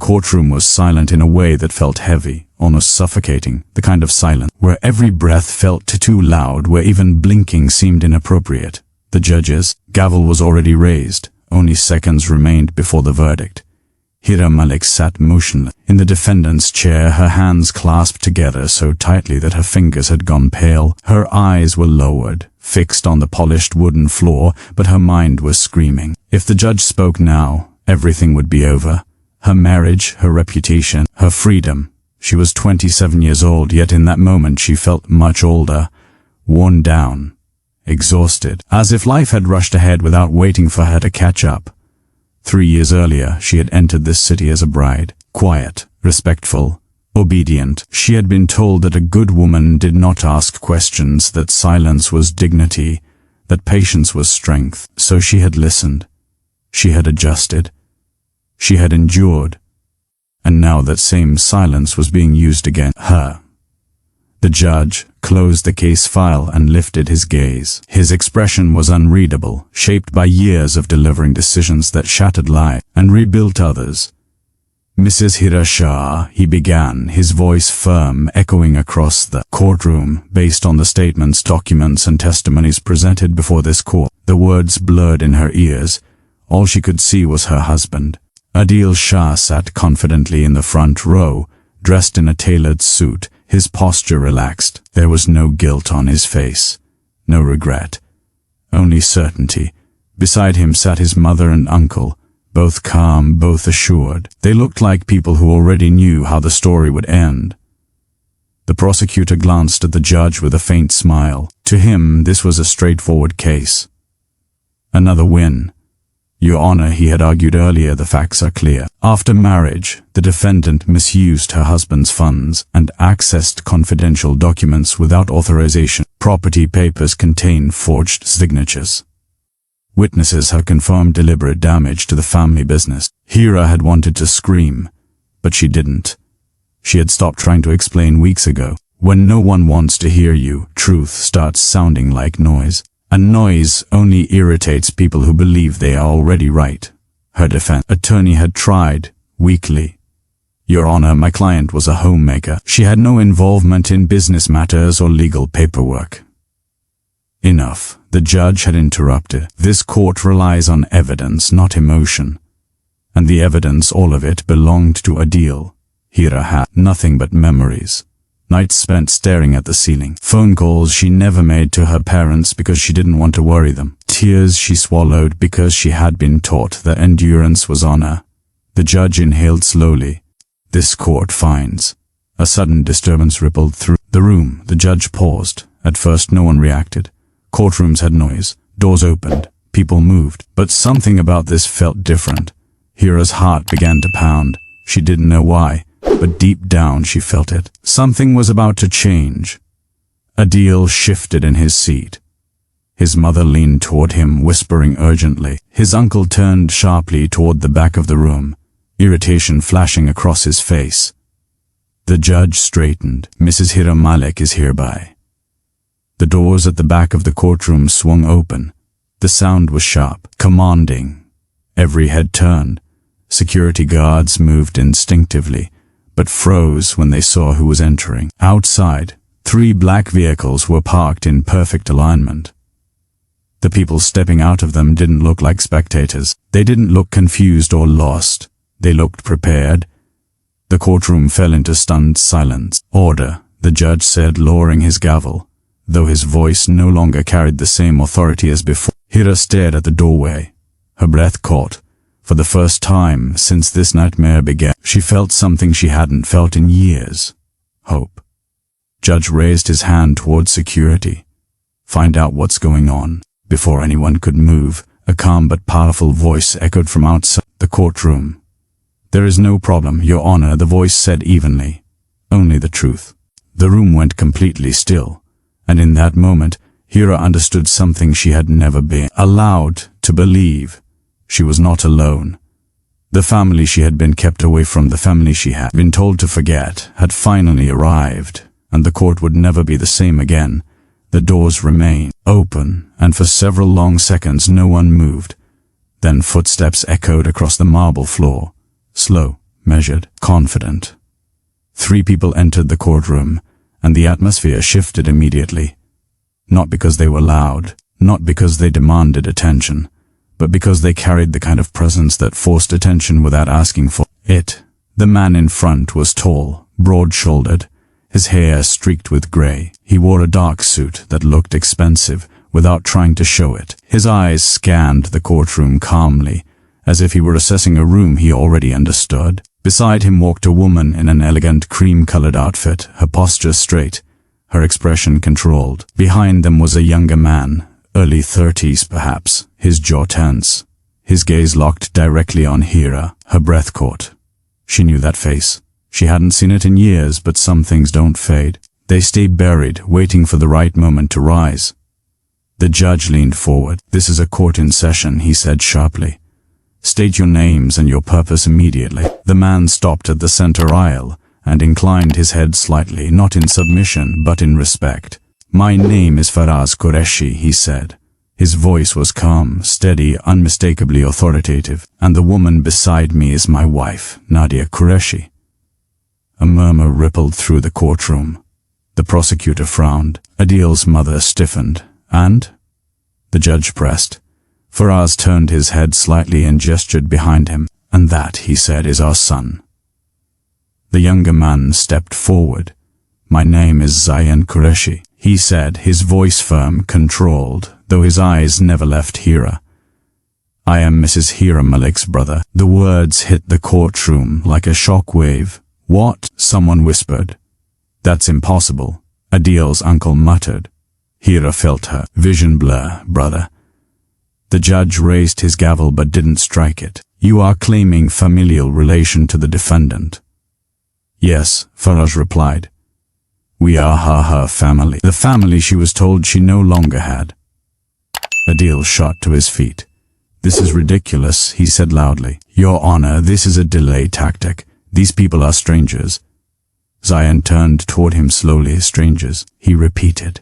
courtroom was silent in a way that felt heavy, almost suffocating, the kind of silence where every breath felt too loud, where even blinking seemed inappropriate. The judge's gavel was already raised. Only seconds remained before the verdict. Hira Malik sat motionless in the defendant's chair, her hands clasped together so tightly that her fingers had gone pale. Her eyes were lowered, fixed on the polished wooden floor, but her mind was screaming. If the judge spoke now, everything would be over. Her marriage, her reputation, her freedom. She was 27 years old, yet in that moment she felt much older, worn down, exhausted, as if life had rushed ahead without waiting for her to catch up. 3 years earlier, she had entered this city as a bride, quiet, respectful, obedient. She had been told that a good woman did not ask questions, that silence was dignity, that patience was strength. So she had listened. She had adjusted. She had endured. And now that same silence was being used against her. The judge closed the case file and lifted his gaze. His expression was unreadable, shaped by years of delivering decisions that shattered lives and rebuilt others. Mrs. Hira Shah, he began, his voice firm, echoing across the courtroom, based on the statements, documents, and testimonies presented before this court. The words blurred in her ears. All she could see was her husband. Adil Shah sat confidently in the front row, dressed in a tailored suit, his posture relaxed. There was no guilt on his face, no regret, only certainty. Beside him sat his mother and uncle, both calm, both assured. They looked like people who already knew how the story would end. The prosecutor glanced at the judge with a faint smile. To him, this was a straightforward case. Another win. Your Honor, he had argued earlier, the facts are clear. After marriage, the defendant misused her husband's funds and accessed confidential documents without authorization. Property papers contained forged signatures. Witnesses had confirmed deliberate damage to the family business. Hira had wanted to scream, but she didn't. She had stopped trying to explain weeks ago. When no one wants to hear you, truth starts sounding like noise. And noise only irritates people who believe they are already right. Her defense attorney had tried, weakly. Your Honor, my client was a homemaker. She had no involvement in business matters or legal paperwork. Enough, the judge had interrupted. This court relies on evidence, not emotion. And the evidence, all of it, belonged to Adil. Hira had nothing but memories. Nights spent staring at the ceiling. Phone calls she never made to her parents because she didn't want to worry them. Tears she swallowed because she had been taught that endurance was honor. The judge inhaled slowly. This court finds. A sudden disturbance rippled through the room. The judge paused. At first no one reacted. Courtrooms had noise. Doors opened. People moved. But something about this felt different. Hira's heart began to pound. She didn't know why. But deep down she felt it. Something was about to change. Adil shifted in his seat. His mother leaned toward him, whispering urgently. His uncle turned sharply toward the back of the room, irritation flashing across his face. The judge straightened. Mrs. Hira Malik is hereby. The doors at the back of the courtroom swung open. The sound was sharp, commanding. Every head turned. Security guards moved instinctively, but froze when they saw who was entering. Outside, 3 black vehicles were parked in perfect alignment. The people stepping out of them didn't look like spectators. They didn't look confused or lost. They looked prepared. The courtroom fell into stunned silence. Order, the judge said, lowering his gavel, though his voice no longer carried the same authority as before. Hira stared at the doorway. Her breath caught. For the first time since this nightmare began, she felt something she hadn't felt in years. Hope. Judge raised his hand towards security. Find out what's going on. Before anyone could move, a calm but powerful voice echoed from outside the courtroom. There is no problem, Your Honor, the voice said evenly. Only the truth. The room went completely still, and in that moment, Hira understood something she had never been allowed to believe. She was not alone. The family she had been kept away from, the family she had been told to forget, had finally arrived, and the court would never be the same again. The doors remained open, and for several long seconds no one moved. Then footsteps echoed across the marble floor. Slow, measured, confident. 3 people entered the courtroom, and the atmosphere shifted immediately. Not because they were loud, not because they demanded attention, but because they carried the kind of presence that forced attention without asking for it. The man in front was tall, broad-shouldered, his hair streaked with gray. He wore a dark suit that looked expensive without trying to show it. His eyes scanned the courtroom calmly, as if he were assessing a room he already understood. Beside him walked a woman in an elegant cream-colored outfit, her posture straight, her expression controlled. Behind them was a younger man, early 30s perhaps, his jaw tense, his gaze locked directly on Hira, her breath caught. She knew that face. She hadn't seen it in years, but some things don't fade. They stay buried, waiting for the right moment to rise. The judge leaned forward. "This is a court in session," he said sharply. "State your names and your purpose immediately." The man stopped at the center aisle and inclined his head slightly, not in submission, but in respect. "My name is Faraz Qureshi," he said. His voice was calm, steady, unmistakably authoritative. "And the woman beside me is my wife, Nadia Qureshi." A murmur rippled through the courtroom. The prosecutor frowned. Adil's mother stiffened. "And?" The judge pressed. Faraz turned his head slightly and gestured behind him. "And that," he said, "is our son." The younger man stepped forward. "My name is Zayan Qureshi," he said, his voice firm, controlled, though his eyes never left Hira. "I am Mrs. Hira Malik's brother." The words hit the courtroom like a shock wave. "What?" someone whispered. "That's impossible," Adil's uncle muttered. Hira felt her vision blur. "Brother." The judge raised his gavel but didn't strike it. "You are claiming familial relation to the defendant." "Yes," Faraz replied. "We are her family." The family she was told she no longer had. Adil shot to his feet. "This is ridiculous," he said loudly. "Your Honor, this is a delay tactic. These people are strangers." Zayan turned toward him slowly. "Strangers," he repeated.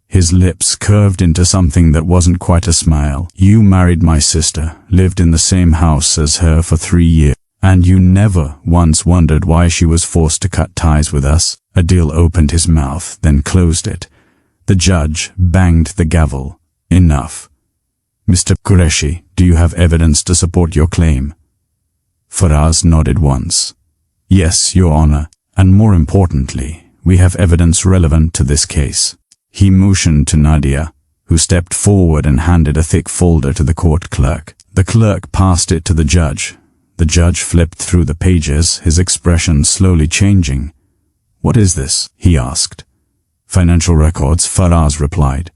His lips curved into something that wasn't quite a smile. "You married my sister, lived in the same house as her for 3 years, and you never once wondered why she was forced to cut ties with us." Adil opened his mouth, then closed it. The judge banged the gavel. "Enough. Mr. Qureshi, do you have evidence to support your claim?" Faraz nodded once. "Yes, Your Honor, and more importantly, we have evidence relevant to this case." He motioned to Nadia, who stepped forward and handed a thick folder to the court clerk. The clerk passed it to the judge. The judge flipped through the pages, his expression slowly changing. "What is this?" he asked. "Financial records," Faraz replied.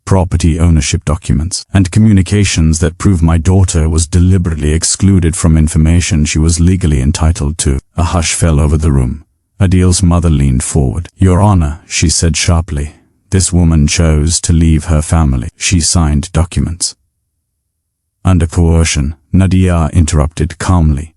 "Property ownership documents, and communications that prove my daughter was deliberately excluded from information she was legally entitled to." A hush fell over the room. Adil's mother leaned forward. "Your Honor," she said sharply, "this woman chose to leave her family. She signed documents." "Under coercion," Nadia interrupted calmly.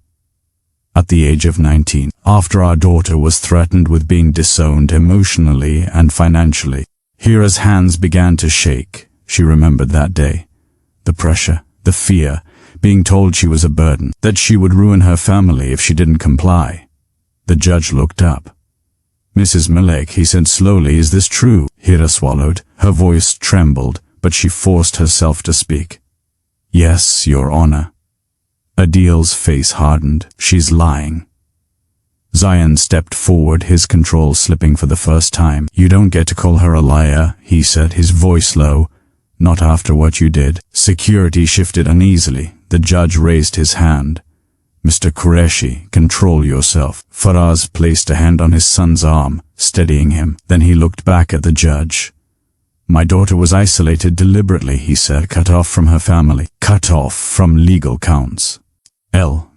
"At the age of 19, after our daughter was threatened with being disowned emotionally and financially." Hira's hands began to shake. She remembered that day. The pressure, the fear, being told she was a burden, that she would ruin her family if she didn't comply. The judge looked up. "Mrs. Malik," he said slowly, "is this true?" Hira swallowed. Her voice trembled, but she forced herself to speak. "Yes, Your Honor." Adil's face hardened. "She's lying." Zayan stepped forward, his control slipping for the first time. "You don't get to call her a liar," he said, his voice low. "Not after what you did." Security shifted uneasily. The judge raised his hand. "Mr. Qureshi, control yourself." Faraz placed a hand on his son's arm, steadying him. Then he looked back at the judge. "My daughter was isolated deliberately," he said, "cut off from her family, cut off from legal counts.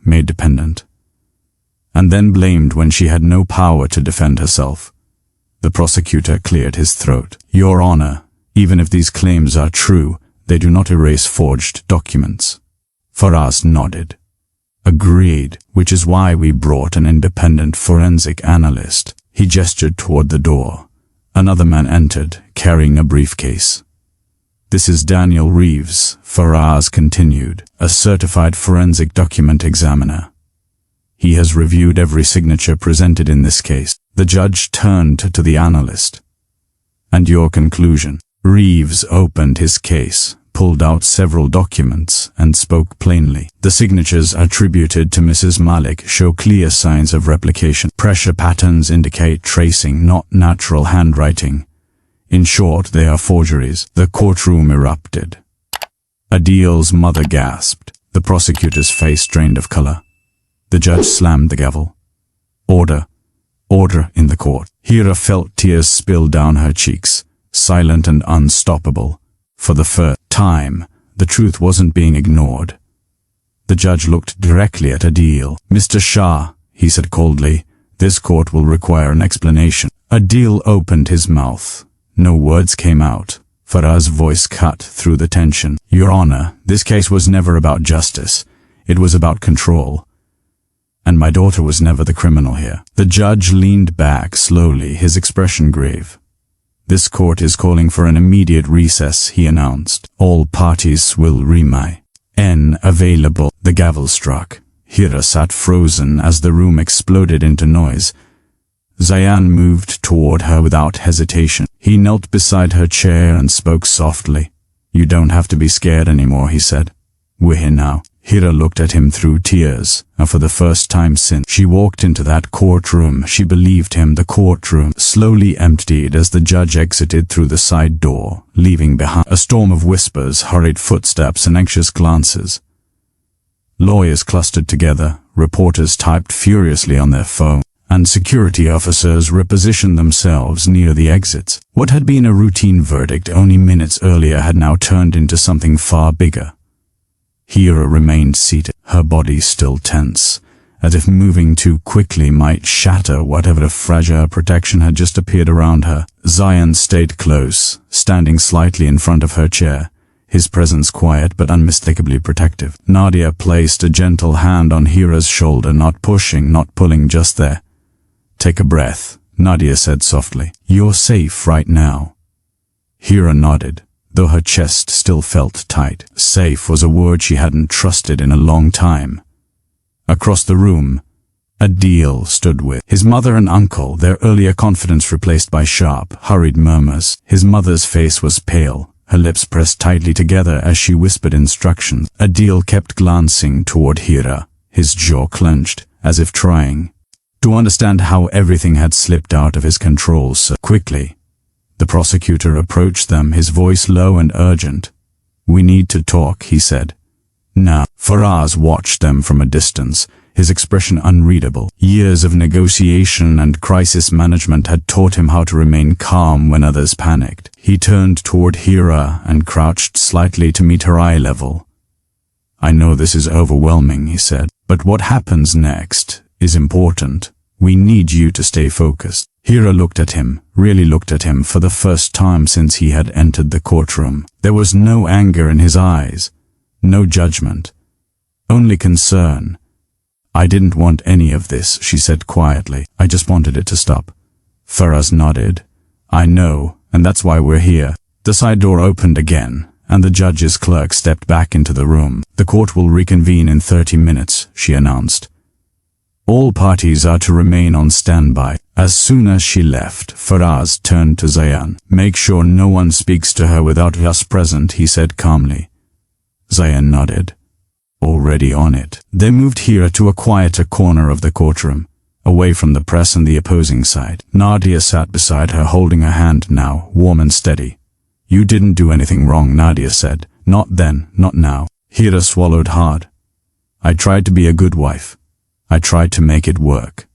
Made dependent. And then blamed when she had no power to defend herself." The prosecutor cleared his throat. "Your Honor, even if these claims are true, they do not erase forged documents." Faraz nodded. "Agreed, which is why we brought an independent forensic analyst." He gestured toward the door. Another man entered, carrying a briefcase. "This is Daniel Reeves," Faraz continued, "a certified forensic document examiner." He has reviewed every signature presented in this case. The judge turned to the analyst. And your conclusion? Reeves opened his case, pulled out several documents, and spoke plainly. The signatures attributed to Mrs. Malik show clear signs of replication. Pressure patterns indicate tracing, not natural handwriting. In short, they are forgeries. The courtroom erupted. Adil's mother gasped. The prosecutor's face drained of color. The judge slammed the gavel. Order. Order in the court. Hira felt tears spill down her cheeks, silent and unstoppable. For the first time, the truth wasn't being ignored. The judge looked directly at Adil. Mr. Shah, he said coldly, this court will require an explanation. Adil opened his mouth. No words came out. Faraz's voice cut through the tension. Your Honor, this case was never about justice. It was about control. And my daughter was never the criminal here. The judge leaned back slowly, his expression grave. This court is calling for an immediate recess, he announced. All parties will remain available. The gavel struck. Hira sat frozen as the room exploded into noise. Zayan moved toward her without hesitation. He knelt beside her chair and spoke softly. You don't have to be scared anymore, he said. We're here now. Hira looked at him through tears, and for the first time since she walked into that courtroom, she believed him. The courtroom slowly emptied as the judge exited through the side door, leaving behind a storm of whispers, hurried footsteps, and anxious glances. Lawyers clustered together, reporters typed furiously on their phone, and security officers repositioned themselves near the exits. What had been a routine verdict only minutes earlier had now turned into something far bigger. Hira remained seated, her body still tense, as if moving too quickly might shatter whatever fragile protection had just appeared around her. Zayan stayed close, standing slightly in front of her chair, his presence quiet but unmistakably protective. Nadia placed a gentle hand on Hira's shoulder, not pushing, not pulling, just there. Take a breath, Nadia said softly. You're safe right now. Hira nodded, though her chest still felt tight. Safe was a word she hadn't trusted in a long time. Across the room, Adil stood with his mother and uncle, their earlier confidence replaced by sharp, hurried murmurs. His mother's face was pale, her lips pressed tightly together as she whispered instructions. Adil kept glancing toward Hira, his jaw clenched, as if trying to understand how everything had slipped out of his control so quickly. The prosecutor approached them, his voice low and urgent. We need to talk, he said. Now, Faraz watched them from a distance, his expression unreadable. Years of negotiation and crisis management had taught him how to remain calm when others panicked. He turned toward Hira and crouched slightly to meet her eye level. I know this is overwhelming, he said, but what happens next is important. We need you to stay focused. Hira looked at him, really looked at him for the first time since he had entered the courtroom. There was no anger in his eyes, no judgment, only concern. I didn't want any of this, she said quietly. I just wanted it to stop. Faraz nodded. I know, and that's why we're here. The side door opened again, and the judge's clerk stepped back into the room. The court will reconvene in 30 minutes, she announced. All parties are to remain on standby. As soon as she left, Faraz turned to Zayan. Make sure no one speaks to her without us present, he said calmly. Zayan nodded. Already on it. They moved Hira to a quieter corner of the courtroom, away from the press and the opposing side. Nadia sat beside her, holding her hand now, warm and steady. You didn't do anything wrong, Nadia said. Not then, not now. Hira swallowed hard. I tried to be a good wife. I tried to make it work.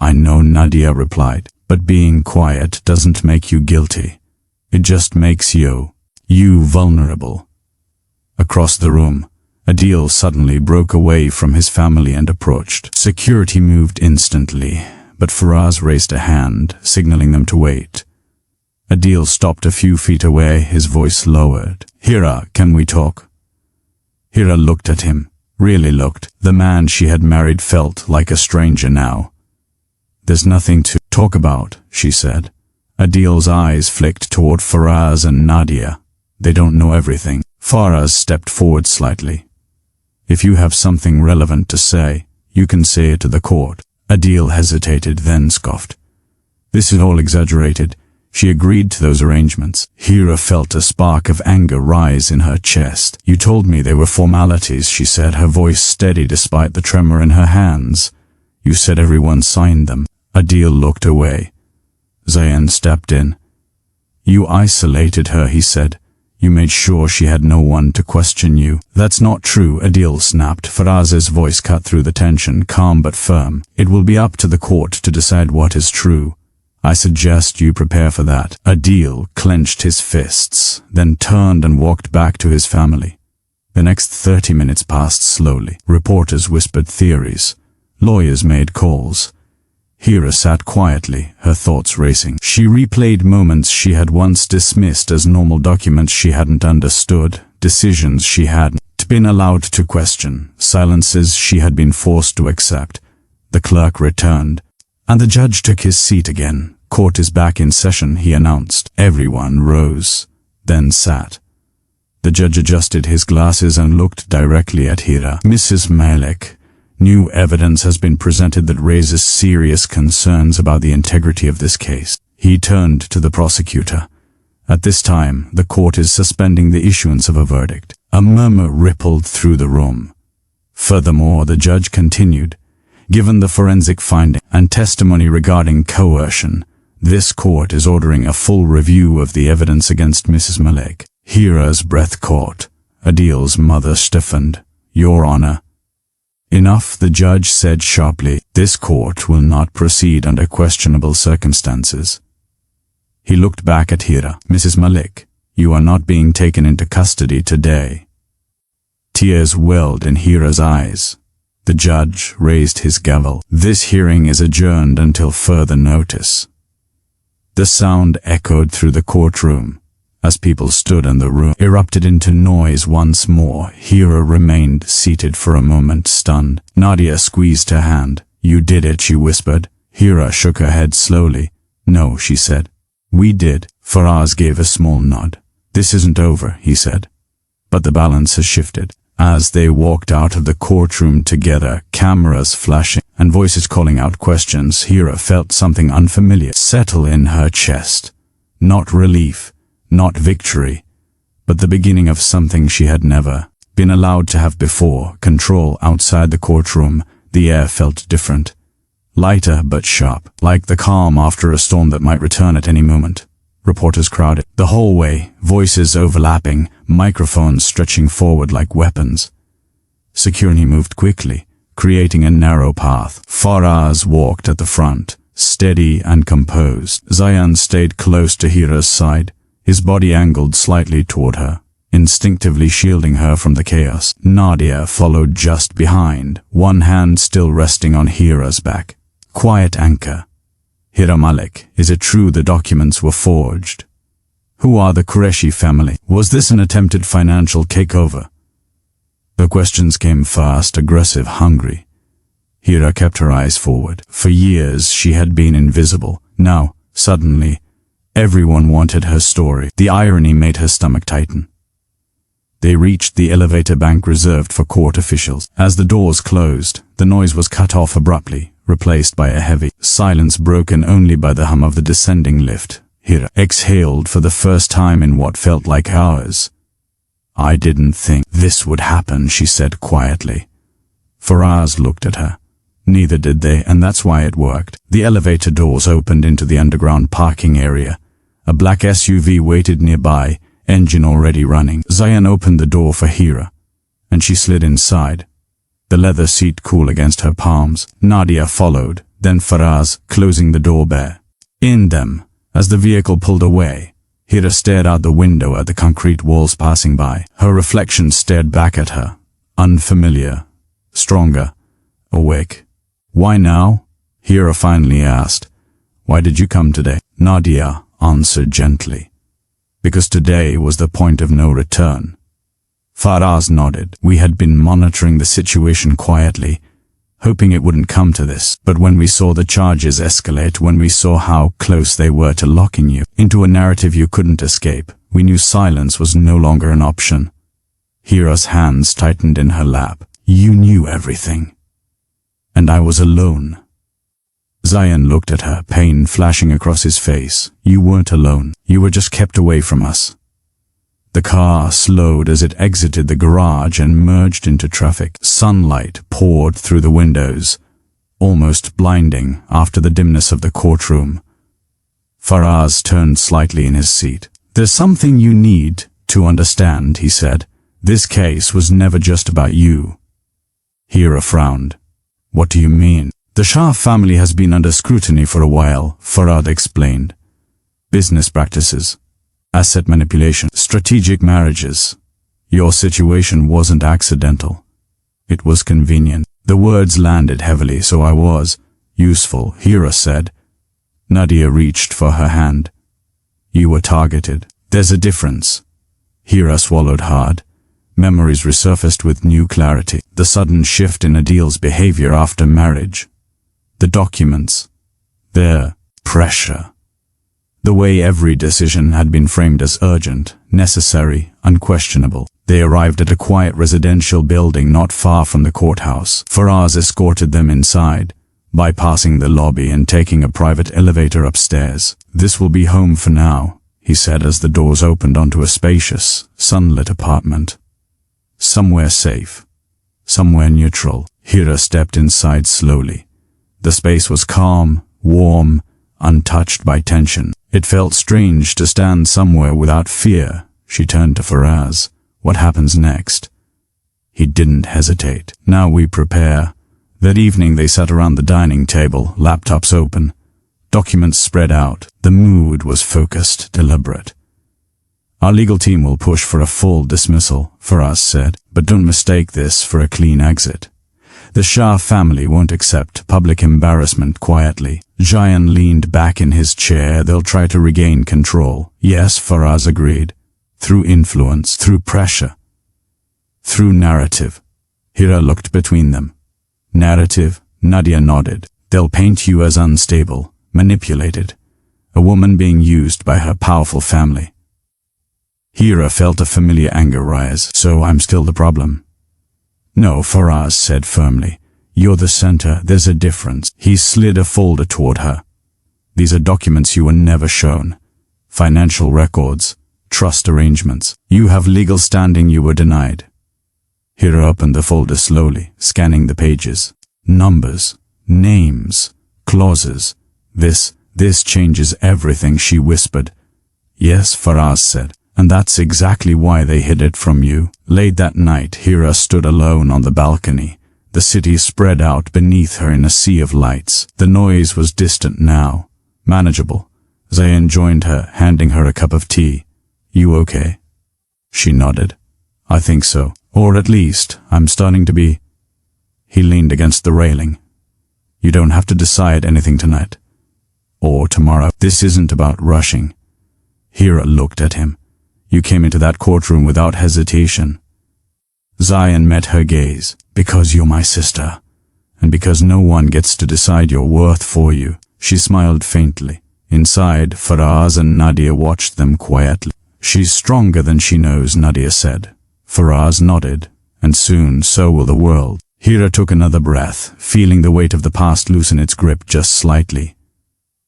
I know, Nadia replied, but being quiet doesn't make you guilty. It just makes you vulnerable. Across the room, Adil suddenly broke away from his family and approached. Security moved instantly, but Faraz raised a hand, signaling them to wait. Adil stopped a few feet away, his voice lowered. Hira, can we talk? Hira looked at him. Really looked. The man she had married felt like a stranger now. There's nothing to talk about, she said. Adil's eyes flicked toward Faraz and Nadia. They don't know everything. Faraz stepped forward slightly. If you have something relevant to say, You can say it to the court. Adil hesitated, then scoffed. This is all exaggerated. She agreed to those arrangements. Hira felt a spark of anger rise in her chest. You told me they were formalities, she said, her voice steady despite the tremor in her hands. You said everyone signed them. Adil looked away. Zayan stepped in. You isolated her, he said. You made sure she had no one to question you. That's not true, Adil snapped. Faraz's voice cut through the tension, calm but firm. It will be up to the court to decide what is true. I suggest you prepare for that. Adil clenched his fists, then turned and walked back to his family. The next 30 minutes passed slowly. Reporters whispered theories. Lawyers made calls. Hira sat quietly, her thoughts racing. She replayed moments she had once dismissed as normal, documents she hadn't understood, decisions she hadn't been allowed to question, silences she had been forced to accept. The clerk returned, and the judge took his seat again. Court is back in session, he announced. Everyone rose, then sat. The judge adjusted his glasses and looked directly at Hira. Mrs. Malik, new evidence has been presented that raises serious concerns about the integrity of this case. He turned to the prosecutor. At this time, the court is suspending the issuance of a verdict. A murmur rippled through the room. Furthermore, the judge continued, given the forensic finding and testimony regarding coercion, this court is ordering a full review of the evidence against Mrs. Malik. Hira's breath caught. Adil's mother stiffened. Your Honor. Enough, the judge said sharply. This court will not proceed under questionable circumstances. He looked back at Hira. Mrs. Malik, you are not being taken into custody today. Tears welled in Hira's eyes. The judge raised his gavel. This hearing is adjourned until further notice. The sound echoed through the courtroom. As people stood in the room, erupted into noise once more. Hira remained seated for a moment, stunned. Nadia squeezed her hand. You did it, she whispered. Hira shook her head slowly. No, she said. We did. Faraz gave a small nod. This isn't over, he said. But the balance has shifted. As they walked out of the courtroom together, cameras flashing and voices calling out questions, Hira felt something unfamiliar settle in her chest. Not relief, not victory, but the beginning of something she had never been allowed to have before. Control. Outside the courtroom, the air felt different. Lighter but sharp, like the calm after a storm that might return at any moment. Reporters crowded the hallway, voices overlapping, microphones stretching forward like weapons. Security moved quickly, creating a narrow path. Faraz walked at the front, steady and composed. Zayan stayed close to Hira's side, his body angled slightly toward her, instinctively shielding her from the chaos. Nadia followed just behind, one hand still resting on Hira's back. Quiet anchor. Hira Malik, is it true the documents were forged? Who are the Qureshi family? Was this an attempted financial takeover? The questions came fast, aggressive, hungry. Hira kept her eyes forward. For years she had been invisible. Now, suddenly, everyone wanted her story. The irony made her stomach tighten. They reached the elevator bank reserved for court officials. As the doors closed, the noise was cut off abruptly, replaced by a heavy silence broken only by the hum of the descending lift. Hira exhaled for the first time in what felt like hours. I didn't think this would happen, she said quietly. Faraz looked at her. Neither did they, and that's why it worked. The elevator doors opened into the underground parking area. A black SUV waited nearby, engine already running. Zayan opened the door for Hira, and she slid inside, the leather seat cool against her palms. Nadia followed, then Faraz, closing the door bare. In them, as the vehicle pulled away, Hira stared out the window at the concrete walls passing by. Her reflection stared back at her, unfamiliar, stronger, awake. Why now? Hira finally asked. Why did you come today? Nadia answered gently. Because today was the point of no return. Faraz nodded. We had been monitoring the situation quietly, hoping it wouldn't come to this. But when we saw the charges escalate, when we saw how close they were to locking you into a narrative you couldn't escape, we knew silence was no longer an option. Hira's hands tightened in her lap. You knew everything. And I was alone. Zayan looked at her, pain flashing across his face. You weren't alone. You were just kept away from us. The car slowed as it exited the garage and merged into traffic. Sunlight poured through the windows, almost blinding after the dimness of the courtroom. Faraz turned slightly in his seat. There's something you need to understand, he said. This case was never just about you. Hira frowned. What do you mean? The Shah family has been under scrutiny for a while, Farad explained. Business practices, asset manipulation, strategic marriages. Your situation wasn't accidental. It was convenient. The words landed heavily, so I was useful, Hira said. Nadia reached for her hand. You were targeted. There's a difference. Hira swallowed hard. Memories resurfaced with new clarity. The sudden shift in Adil's behavior after marriage. The documents. Their pressure. The way every decision had been framed as urgent, necessary, unquestionable. They arrived at a quiet residential building not far from the courthouse. Faraz escorted them inside, bypassing the lobby and taking a private elevator upstairs. This will be home for now, he said as the doors opened onto a spacious, sunlit apartment. Somewhere safe. Somewhere neutral. Hira stepped inside slowly. The space was calm, warm, untouched by tension. It felt strange to stand somewhere without fear. She turned to Faraz. What happens next? He didn't hesitate. Now we prepare. That evening they sat around the dining table, laptops open, documents spread out. The mood was focused, deliberate. Our legal team will push for a full dismissal, Faraz said, but don't mistake this for a clean exit. The Shah family won't accept public embarrassment quietly. Zayan leaned back in his chair. They'll try to regain control. Yes, Faraz agreed. Through influence, through pressure, through narrative. Hira looked between them. Narrative, Nadia nodded. They'll paint you as unstable, manipulated, a woman being used by her powerful family. Hira felt a familiar anger rise. So I'm still the problem? No, Faraz said firmly. You're the center. There's a difference. He slid a folder toward her. These are documents you were never shown. Financial records, trust arrangements. You have legal standing you were denied. Hira opened the folder slowly, scanning the pages. Numbers, names, clauses. This changes everything, she whispered. Yes, Faraz said. And that's exactly why they hid it from you. Late that night, Hira stood alone on the balcony. The city spread out beneath her in a sea of lights. The noise was distant now, manageable. Zayan joined her, handing her a cup of tea. You okay? She nodded. I think so. Or at least, I'm starting to be. He leaned against the railing. You don't have to decide anything tonight. Or tomorrow. This isn't about rushing. Hira looked at him. You came into that courtroom without hesitation. Zayan met her gaze. Because you're my sister. And because no one gets to decide your worth for you. She smiled faintly. Inside, Faraz and Nadia watched them quietly. She's stronger than she knows, Nadia said. Faraz nodded. And soon, so will the world. Hira took another breath, feeling the weight of the past loosen its grip just slightly.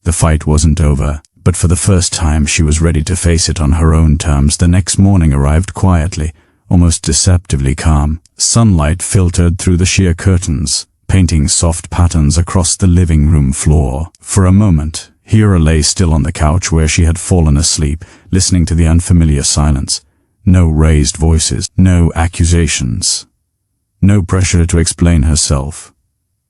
The fight wasn't over. But for the first time she was ready to face it on her own terms. The next morning arrived quietly, almost deceptively calm. Sunlight filtered through the sheer curtains, painting soft patterns across the living room floor. For a moment, Hira lay still on the couch where she had fallen asleep, listening to the unfamiliar silence. No raised voices, no accusations, no pressure to explain herself.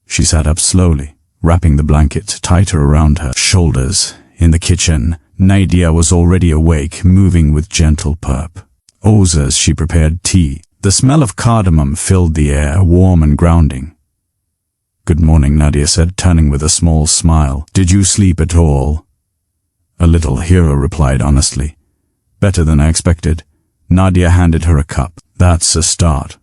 She sat up slowly, wrapping the blanket tighter around her shoulders. In the kitchen, Nadia was already awake, moving with gentle purp. As she prepared tea. The smell of cardamom filled the air, warm and grounding. Good morning, Nadia said, turning with a small smile. Did you sleep at all? A little, Hira replied honestly. Better than I expected. Nadia handed her a cup. That's a start.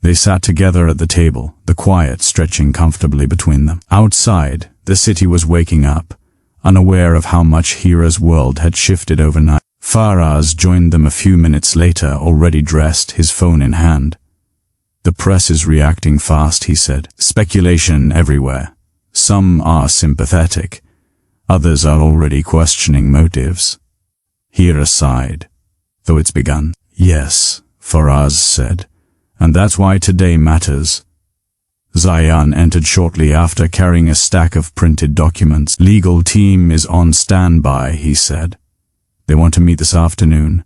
They sat together at the table, the quiet stretching comfortably between them. Outside, the city was waking up, unaware of how much Hira's world had shifted overnight. Faraz joined them a few minutes later, already dressed, his phone in hand. The press is reacting fast, he said. Speculation everywhere. Some are sympathetic. Others are already questioning motives. Hira sighed. Though it's begun. Yes, Faraz said. And that's why today matters. Zayan entered shortly after carrying a stack of printed documents. Legal team is on standby, he said. They want to meet this afternoon.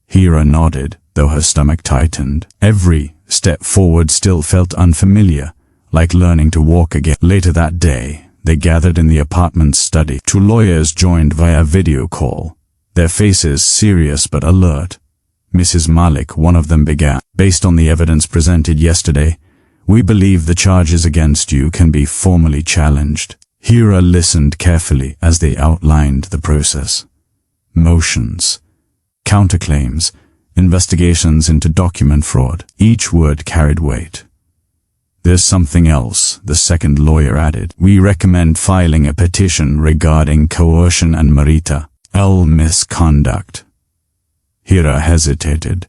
Hira nodded, though her stomach tightened. Every step forward still felt unfamiliar, like learning to walk again. Later that day, they gathered in the apartment study. 2 lawyers joined via video call, their faces serious but alert. Mrs. Malik, one of them, began. Based on the evidence presented yesterday, we believe the charges against you can be formally challenged. Hira listened carefully as they outlined the process. Motions, counterclaims, investigations into document fraud. Each word carried weight. There's something else, the second lawyer added. We recommend filing a petition regarding coercion and marital misconduct. Hira hesitated.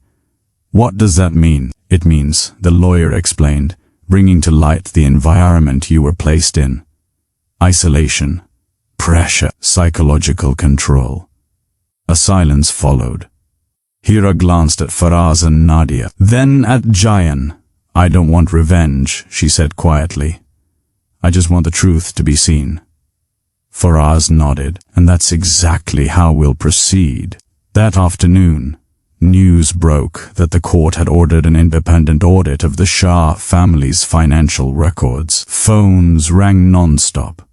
What does that mean? It means, the lawyer explained, bringing to light the environment you were placed in. Isolation, pressure, psychological control. A silence followed. Hira glanced at Faraz and Nadia, then at Jayan. I don't want revenge, she said quietly. I just want the truth to be seen. Faraz nodded, and that's exactly how we'll proceed. That afternoon, news broke that the court had ordered an independent audit of the Shah family's financial records. Phones rang non-stop.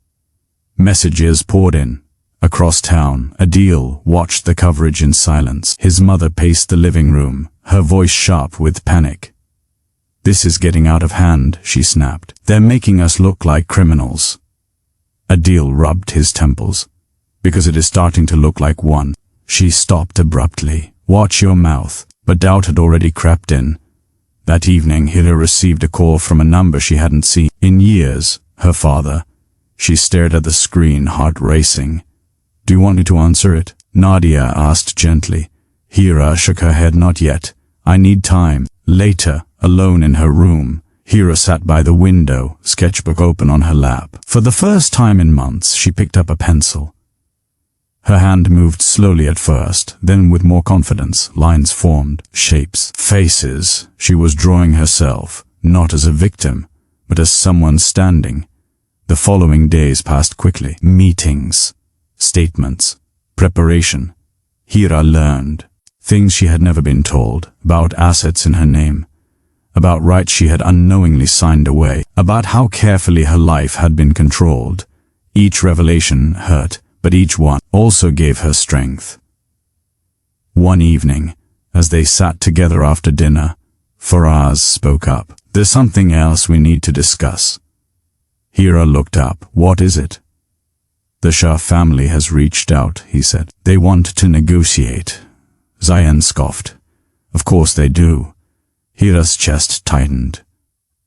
Messages poured in. Across town, Adil watched the coverage in silence. His mother paced the living room, her voice sharp with panic. This is getting out of hand, she snapped. They're making us look like criminals. Adil rubbed his temples. Because it is starting to look like one. She stopped abruptly. Watch your mouth. But doubt had already crept in. That evening, Hira received a call from a number she hadn't seen in years, her father. She stared at the screen, heart racing. Do you want me to answer it? Nadia asked gently. Hira shook her head. Not yet. I need time. Later, alone in her room, Hira sat by the window, sketchbook open on her lap. For the first time in months, she picked up a pencil. Her hand moved slowly at first, then with more confidence, lines formed, shapes, faces. She was drawing herself, not as a victim, but as someone standing. The following days passed quickly. Meetings, statements, preparation. Hira learned things she had never been told, about assets in her name, about rights she had unknowingly signed away, about how carefully her life had been controlled. Each revelation hurt, but each one also gave her strength. One evening, as they sat together after dinner, Faraz spoke up. There's something else we need to discuss. Hira looked up. What is it? The Shah family has reached out, he said. They want to negotiate. Zayan scoffed. Of course they do. Hira's chest tightened.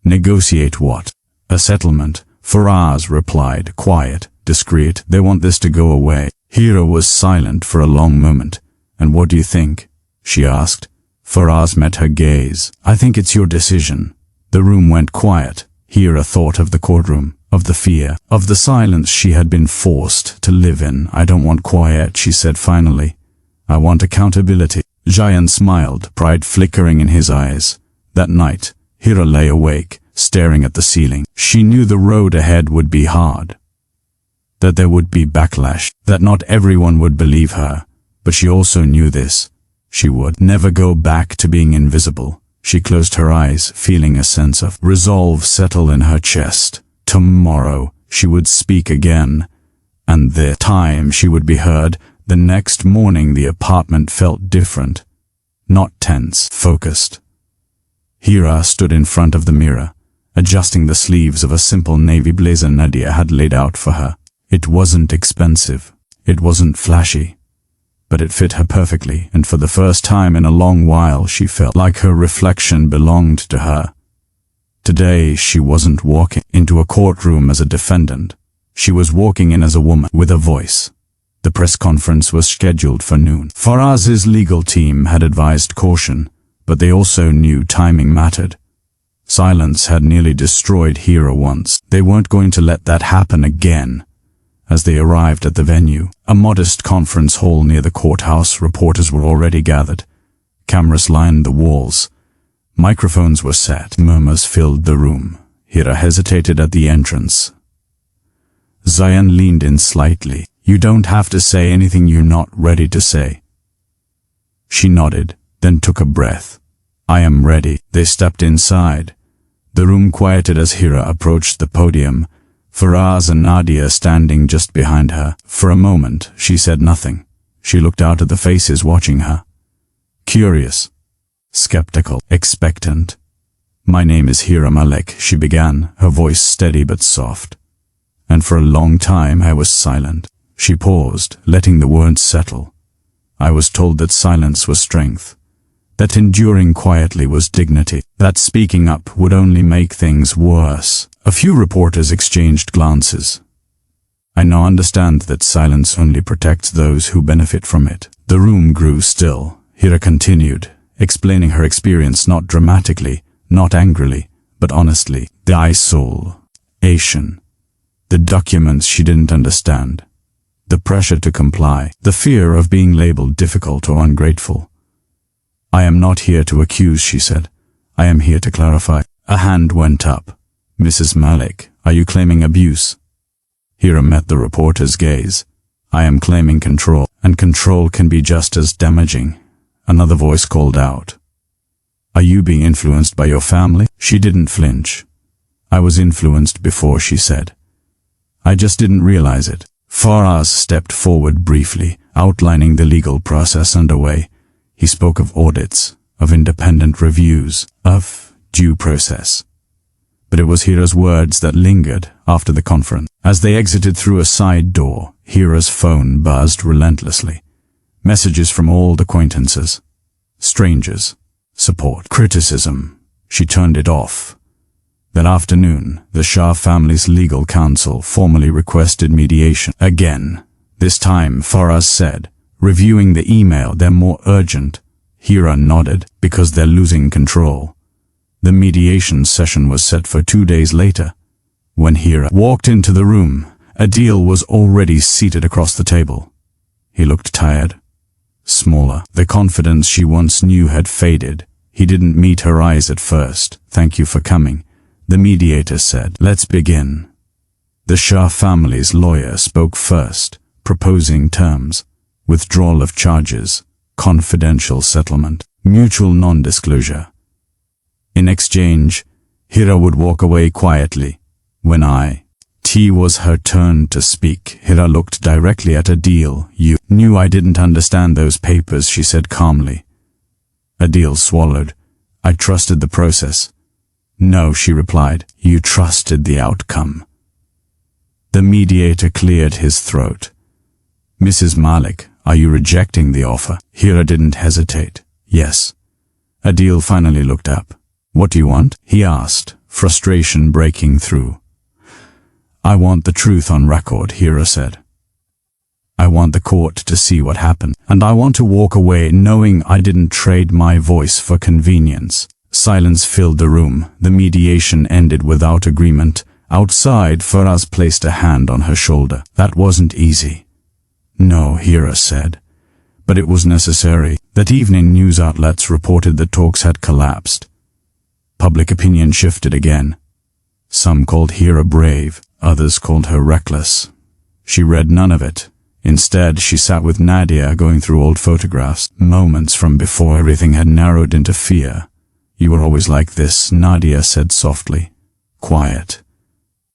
Negotiate what? A settlement, Faraz replied, quiet, discreet. They want this to go away. Hira was silent for a long moment. And what do you think? She asked. Faraz met her gaze. I think it's your decision. The room went quiet. Hira thought of the courtroom, of the fear, of the silence she had been forced to live in. I don't want quiet, she said finally. I want accountability. Jayan smiled, pride flickering in his eyes. That night, Hira lay awake, staring at the ceiling. She knew the road ahead would be hard. That there would be backlash, that not everyone would believe her. But she also knew this. She would never go back to being invisible. She closed her eyes, feeling a sense of resolve settle in her chest. Tomorrow, she would speak again. And this time she would be heard. The next morning the apartment felt different. Not tense, focused. Hira stood in front of the mirror, adjusting the sleeves of a simple navy blazer Nadia had laid out for her. It wasn't expensive. It wasn't flashy. But it fit her perfectly, and for the first time in a long while she felt like her reflection belonged to her. Today she wasn't walking into a courtroom as a defendant. She was walking in as a woman with a voice. The press conference was scheduled for noon. Faraz's legal team had advised caution, but they also knew timing mattered. Silence had nearly destroyed Hira once. They weren't going to let that happen again. As they arrived at the venue, a modest conference hall near the courthouse, reporters were already gathered. Cameras lined the walls. Microphones were set. Murmurs filled the room. Hira hesitated at the entrance. Zayan leaned in slightly. "You don't have to say anything you're not ready to say." She nodded, then took a breath. "I am ready." They stepped inside. The room quieted as Hira approached the podium, Faraz and Nadia standing just behind her. For a moment, she said nothing. She looked out at the faces watching her. Curious, skeptical, expectant. "My name is Hira Malik," she began, her voice steady but soft. "And for a long time I was silent." She paused, letting the words settle. "I was told that silence was strength, that enduring quietly was dignity, that speaking up would only make things worse." A few reporters exchanged glances. "I now understand that silence only protects those who benefit from it." The room grew still. Hira continued, explaining her experience not dramatically, not angrily, but honestly. The isolation, the documents she didn't understand, the pressure to comply, the fear of being labeled difficult or ungrateful. "I am not here to accuse," she said. "I am here to clarify." A hand went up. "Mrs. Malik, are you claiming abuse?" Hira met the reporter's gaze. "I am claiming control, and control can be just as damaging." Another voice called out. "Are you being influenced by your family?" She didn't flinch. "I was influenced before," she said. "I just didn't realize it." Faraz stepped forward briefly, outlining the legal process underway. He spoke of audits, of independent reviews, of due process. But it was Hira's words that lingered after the conference. As they exited through a side door, Hira's phone buzzed relentlessly. Messages from old acquaintances, strangers, support, criticism. She turned it off. That afternoon, the Shah family's legal counsel formally requested mediation. Again, this time Faraz said, reviewing the email, "They're more urgent." Hira nodded, "Because they're losing control." The mediation session was set for 2 days later. When Hira walked into the room, Adil was already seated across the table. He looked tired, smaller. The confidence she once knew had faded. He didn't meet her eyes at first. "Thank you for coming," the mediator said. "Let's begin." The Shah family's lawyer spoke first, proposing terms: withdrawal of charges, confidential settlement, mutual non-disclosure. In exchange, Hira would walk away quietly. When it was her turn to speak, Hira looked directly at Adil. "You knew I didn't understand those papers," she said calmly. Adil swallowed. "I trusted the process." "No," she replied. "You trusted the outcome." The mediator cleared his throat. "Mrs. Malik, are you rejecting the offer?" Hira didn't hesitate. "Yes." Adil finally looked up. "What do you want?" he asked, frustration breaking through. "I want the truth on record," Hira said. "I want the court to see what happened, and I want to walk away knowing I didn't trade my voice for convenience." Silence filled the room. The mediation ended without agreement. Outside, Faraz placed a hand on her shoulder. "That wasn't easy." "No," Hira said, "but it was necessary." That evening, news outlets reported the talks had collapsed. Public opinion shifted again. Some called Hira brave, others called her reckless. She read none of it. Instead, she sat with Nadia, going through old photographs, moments from before everything had narrowed into fear. "You were always like this," Nadia said softly. "Quiet,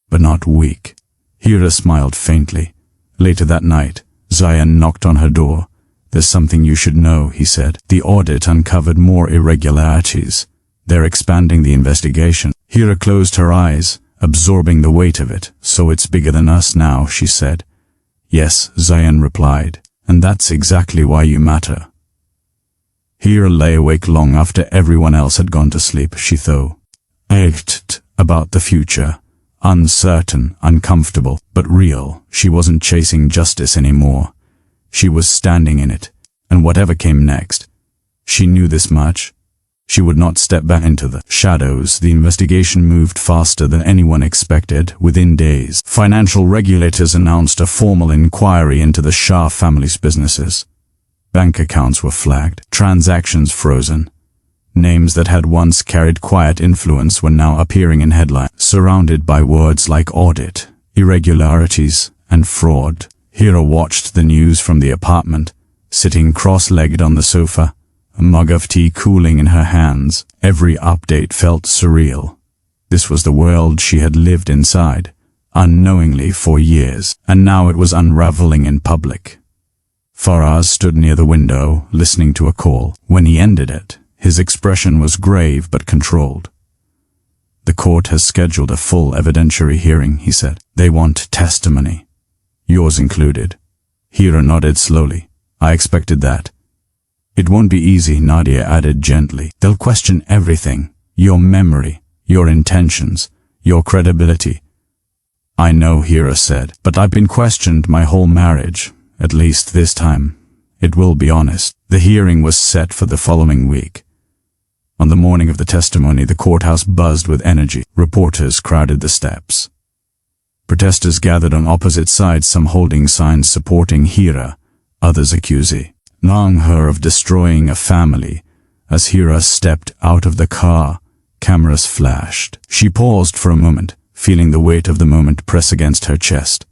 but not weak." Hira smiled faintly. Later that night, Zayan knocked on her door. "There's something you should know," he said. "The audit uncovered more irregularities. They're expanding the investigation." Hira closed her eyes, absorbing the weight of it. "So it's bigger than us now," she said. "Yes," Zayan replied, "and that's exactly why you matter." Hira lay awake long after everyone else had gone to sleep. She thought about the future. Uncertain, uncomfortable, but real. She wasn't chasing justice anymore. She was standing in it, and whatever came next. She knew this much. She would not step back into the shadows. The investigation moved faster than anyone expected. Within days, financial regulators announced a formal inquiry into the Shah family's businesses. Bank accounts were flagged, transactions frozen. Names that had once carried quiet influence were now appearing in headlines, surrounded by words like audit, irregularities, and fraud. Hira watched the news from the apartment, sitting cross-legged on the sofa, a mug of tea cooling in her hands. Every update felt surreal. This was the world she had lived inside, unknowingly for years, and now it was unraveling in public. Faraz stood near the window, listening to a call. When he ended it, his expression was grave but controlled. "The court has scheduled a full evidentiary hearing," he said. "They want testimony. Yours included." Hira nodded slowly. "I expected that." "It won't be easy," Nadia added gently. "They'll question everything. Your memory, your intentions, your credibility." "I know," Hira said, "but I've been questioned my whole marriage, at least this time. It will be honest." The hearing was set for the following week. On the morning of the testimony, the courthouse buzzed with energy. Reporters crowded the steps. Protesters gathered on opposite sides, some holding signs supporting Hira, others accusing her of destroying a family. As Hira stepped out of the car, cameras flashed. She paused for a moment, feeling the weight of the moment press against her chest.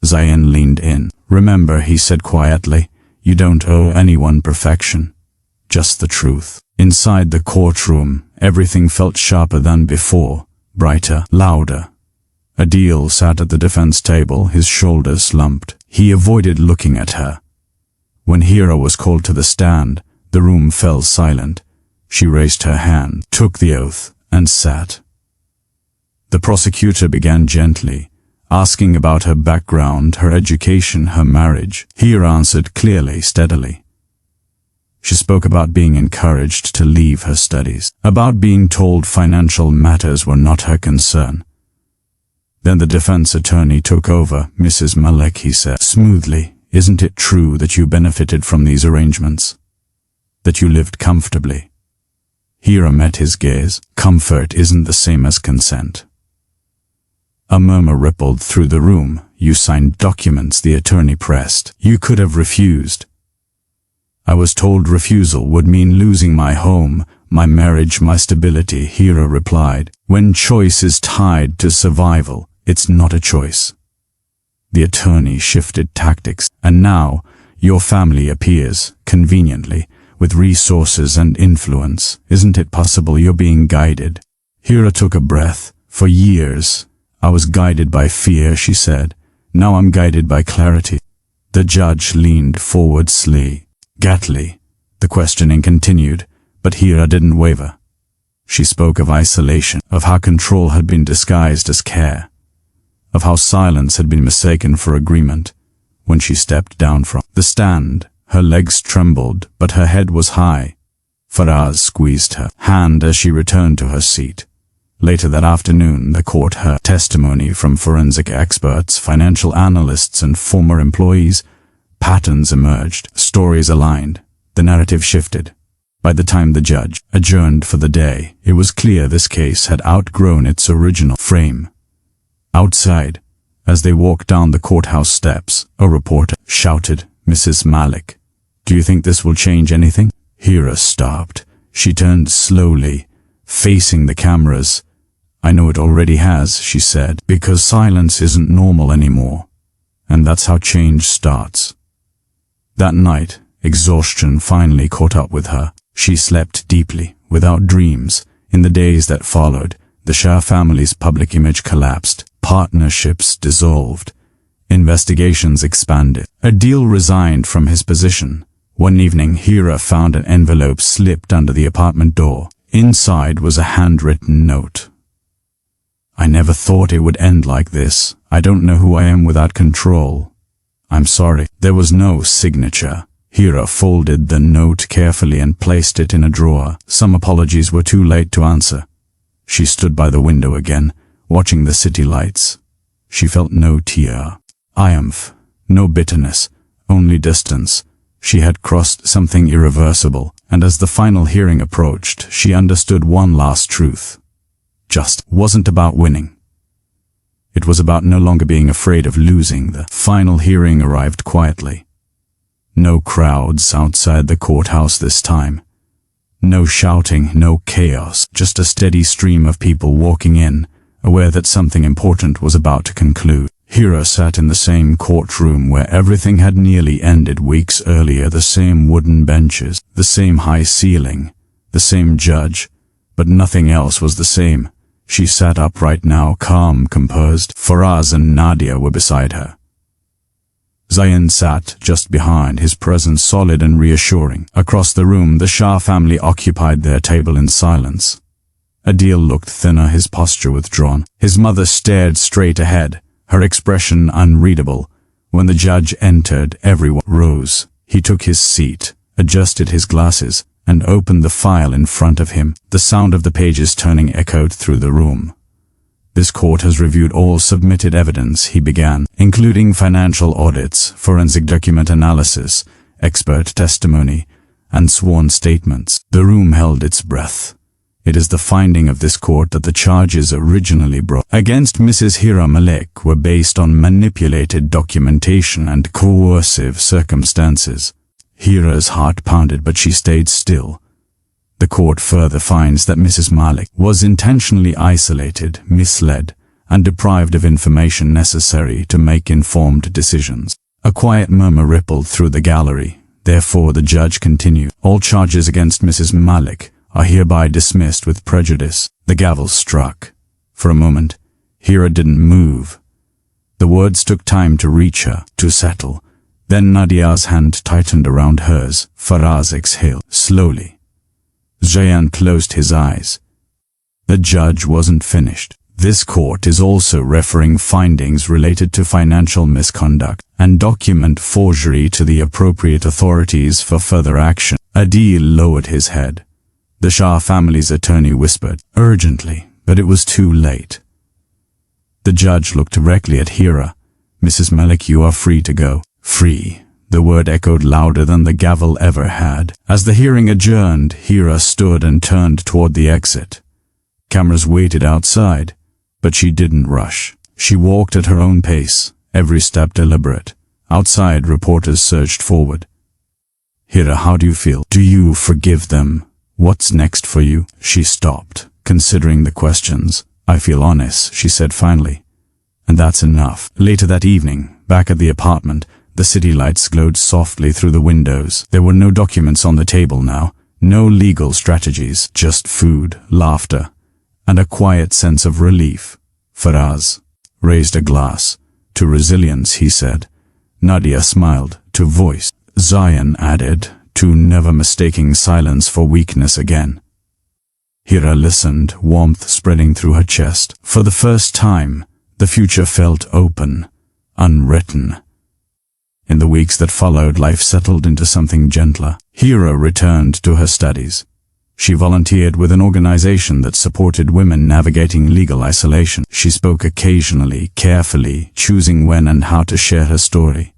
Zayn leaned in. "Remember," he said quietly, "you don't owe anyone perfection, just the truth." Inside the courtroom, everything felt sharper than before, brighter, louder. Adil sat at the defense table, his shoulders slumped. He avoided looking at her. When Hira was called to the stand, the room fell silent. She raised her hand, took the oath, and sat. The prosecutor began gently, asking about her background, her education, her marriage. Hira answered clearly, steadily. She spoke about being encouraged to leave her studies, about being told financial matters were not her concern. Then the defense attorney took over. "Mrs. Malek," he said smoothly, "isn't it true that you benefited from these arrangements? That you lived comfortably?" Hira met his gaze. "Comfort isn't the same as consent." A murmur rippled through the room. "You signed documents," the attorney pressed. "You could have refused." "I was told refusal would mean losing my home, my marriage, my stability," Hira replied. "When choice is tied to survival, it's not a choice." The attorney shifted tactics. "And now, your family appears, conveniently, with resources and influence. Isn't it possible you're being guided?" Hira took a breath. "For years, I was guided by fear," she said. "Now I'm guided by clarity." The judge leaned forward Gatly. The questioning continued, but Hira didn't waver. She spoke of isolation, of how control had been disguised as care, of how silence had been mistaken for agreement. When she stepped down from the stand, her legs trembled, but her head was high. Faraz squeezed her hand as she returned to her seat. Later that afternoon, the court heard testimony from forensic experts, financial analysts, and former employees. Patterns emerged, stories aligned, the narrative shifted. By the time the judge adjourned for the day, it was clear this case had outgrown its original frame. Outside, as they walked down the courthouse steps, a reporter shouted, "Mrs. Malik, do you think this will change anything?" Hira stopped. She turned slowly, facing the cameras. "I know it already has," she said, "because silence isn't normal anymore. And that's how change starts." That night, exhaustion finally caught up with her. She slept deeply, without dreams. In the days that followed, the Shah family's public image collapsed. Partnerships dissolved. Investigations expanded. Adil resigned from his position. One evening, Hira found an envelope slipped under the apartment door. Inside was a handwritten note. "I never thought it would end like this. I don't know who I am without control. I'm sorry." There was no signature. Hira folded the note carefully and placed it in a drawer. Some apologies were too late to answer. She stood by the window again, watching the city lights. She felt no triumph, no bitterness, only distance. She had crossed something irreversible, And as the final hearing approached, she understood one last truth. Justice wasn't about winning. It was about no longer being afraid of losing. The final hearing arrived quietly. No crowds outside the courthouse this time. No shouting, no chaos, just a steady stream of people walking in, aware that something important was about to conclude. Hira sat in the same courtroom where everything had nearly ended weeks earlier, the same wooden benches, the same high ceiling, the same judge, but nothing else was the same. She sat upright now, calm, composed. Faraz and Nadia were beside her. Zayan sat just behind, his presence solid and reassuring. Across the room, the Shah family occupied their table in silence. Adil looked thinner, his posture withdrawn. His mother stared straight ahead, her expression unreadable. When the judge entered, everyone rose. He took his seat, adjusted his glasses, and opened the file in front of him. The sound of the pages turning echoed through the room. This court has reviewed all submitted evidence, he began, including financial audits, forensic document analysis, expert testimony, and sworn statements. The room held its breath. It is the finding of this court that the charges originally brought against Mrs. Hira Malik were based on manipulated documentation and coercive circumstances. Hira's heart pounded, but she stayed still. The court further finds that Mrs. Malik was intentionally isolated, misled, and deprived of information necessary to make informed decisions. A quiet murmur rippled through the gallery. Therefore, the judge continued, "All charges against Mrs. Malik are hereby dismissed with prejudice." The gavel struck. For a moment, Hira didn't move. The words took time to reach her, to settle. Then Nadia's hand tightened around hers. Faraz exhaled slowly. Zayan closed his eyes. The judge wasn't finished. This court is also referring findings related to financial misconduct and document forgery to the appropriate authorities for further action. Adil lowered his head. The Shah family's attorney whispered, urgently, but it was too late. The judge looked directly at Hira. "Mrs. Malik, you are free to go." Free. The word echoed louder than the gavel ever had. As the hearing adjourned, Hira stood and turned toward the exit. Cameras waited outside, but she didn't rush. She walked at her own pace, every step deliberate. Outside, reporters surged forward. "Hira, how do you feel? Do you forgive them? What's next for you?" She stopped, considering the questions. "I feel honest," she said finally. "And that's enough." Later that evening, back at the apartment, the city lights glowed softly through the windows. There were no documents on the table now, no legal strategies, just food, laughter, and a quiet sense of relief. Faraz raised a glass. "To resilience," he said. Nadia smiled. "To voice." Zayan added, "To never mistaking silence for weakness again." Hira listened, warmth spreading through her chest. For the first time, the future felt open, unwritten. In the weeks that followed, life settled into something gentler. Hira returned to her studies. She volunteered with an organization that supported women navigating legal isolation. She spoke occasionally, carefully, choosing when and how to share her story.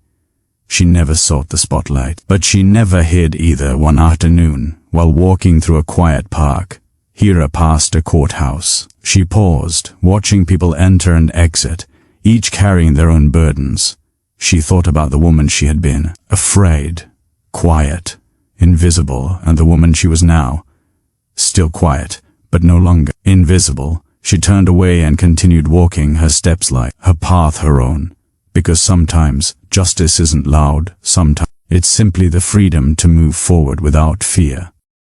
She never sought the spotlight, but she never hid either. One afternoon, while walking through a quiet park, Hira passed a courthouse. She paused, watching people enter and exit, each carrying their own burdens. She thought about the woman she had been, afraid, quiet, invisible, and the woman she was now, still quiet, but no longer invisible. She turned away and continued walking, her steps light, her path her own. Because sometimes justice isn't loud, sometimes it's simply the freedom to move forward without fear.